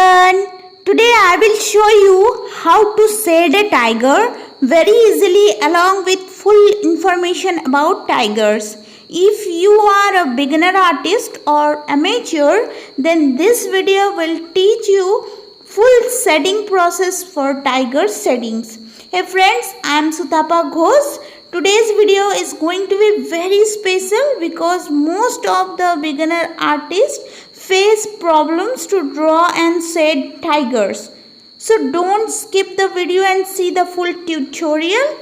everyone. Today I will show you how to shade a tiger very easily along with full information about tigers. If you are a beginner artist or amateur, then this video will teach you full shading process for tiger shadings. Hey friends, I am Sutapa Ghosh. Today's video is going to be very special because most of the beginner artists face problems to draw and shade tigers. So don't skip the video and see the full tutorial.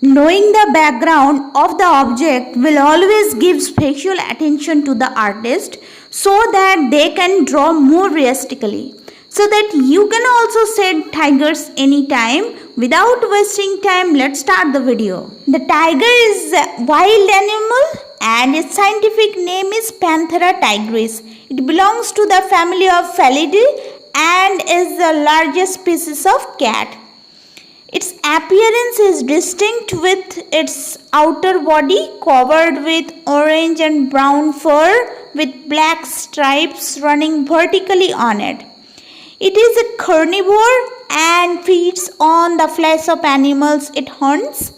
Knowing the background of the object will always give special attention to the artist so that they can draw more realistically. So that you can also shade tigers anytime. Without wasting time, let's start the video. The tiger is a wild animal and its scientific name is Panthera tigris. It belongs to the family of F.I.L.A and is the largest species of cat. Its appearance is distinct with its outer body covered with orange and brown fur with black stripes running vertically on it. It is a carnivore and feeds on the flesh of animals it hunts.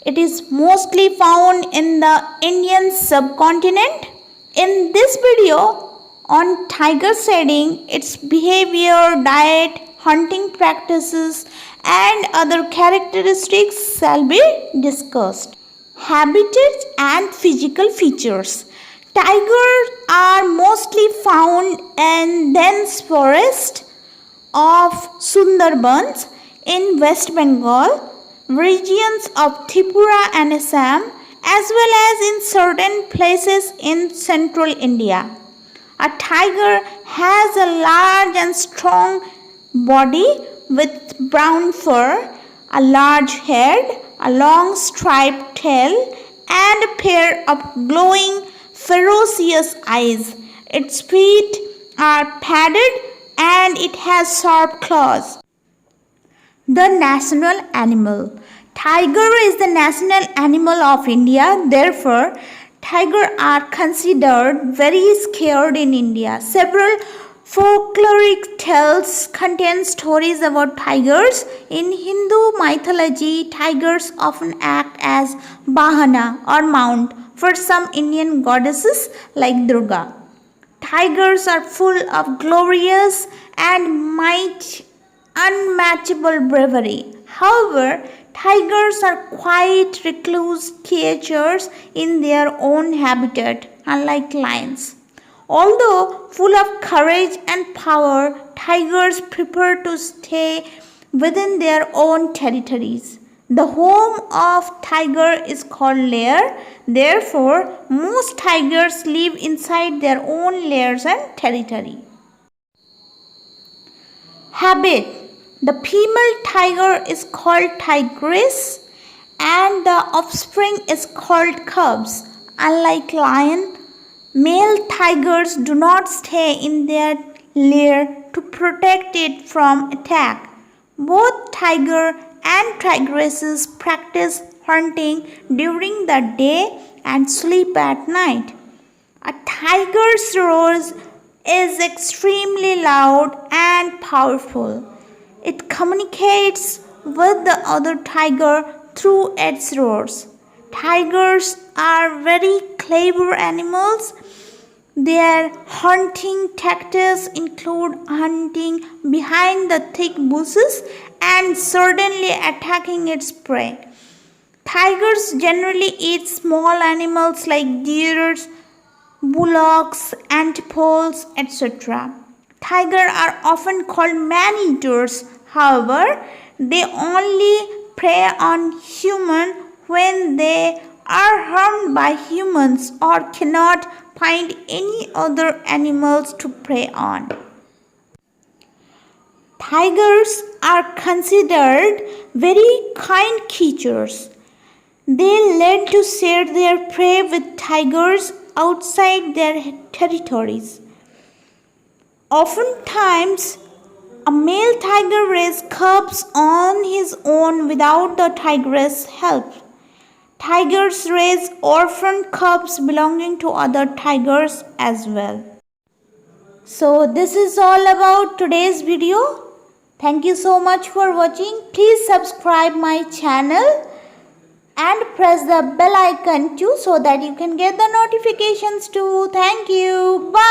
It is mostly found in the Indian subcontinent. In this video on tiger shading, its behavior, diet, hunting practices and other characteristics shall be discussed. Habitats and physical features. Tigers are mostly found in dense forest of Sundarbans in West Bengal, regions of Tripura and Assam, as well as in certain places in central India. A tiger has a large and strong body with brown fur, a large head, a long striped tail, and a pair of glowing, ferocious eyes. Its feet are padded and it has sharp claws. The national animal. Tiger is the national animal of India. Therefore, tigers are considered very scared in India. Several folkloric tales contain stories about tigers. In Hindu mythology, tigers often act as Bahana or mount for some Indian goddesses like Durga. Tigers are full of glorious and unmatchable bravery. However, tigers are quiet, recluse creatures in their own habitat, unlike lions. Although full of courage and power, tigers prefer to stay within their own territories. The home of tiger is called lair. Therefore, most tigers live inside their own lairs and territory. Habit. The female tiger is called tigress and the offspring is called cubs. Unlike lion, male tigers do not stay in their lair to protect it from attack. Both tiger and tigresses practice hunting during the day and sleep at night. A tiger's roar is extremely loud and powerful. It communicates with the other tiger through its roars. Tigers are very clever animals. Their hunting tactics include hunting behind the thick bushes and suddenly attacking its prey. Tigers generally eat small animals like deer, bullocks, antelopes, etc. Tigers are often called man-eaters. However, they only prey on humans when they are harmed by humans or cannot find any other animals to prey on. Tigers are considered very kind creatures. They learn to share their prey with tigers outside their territories. Oftentimes, a male tiger raises cubs on his own without the tigress' help. Tigers raise orphan cubs belonging to other tigers as well. So this is all about today's video. Thank you so much for watching. Please subscribe my channel and press the bell icon too so that you can get the notifications too. Thank you. Bye.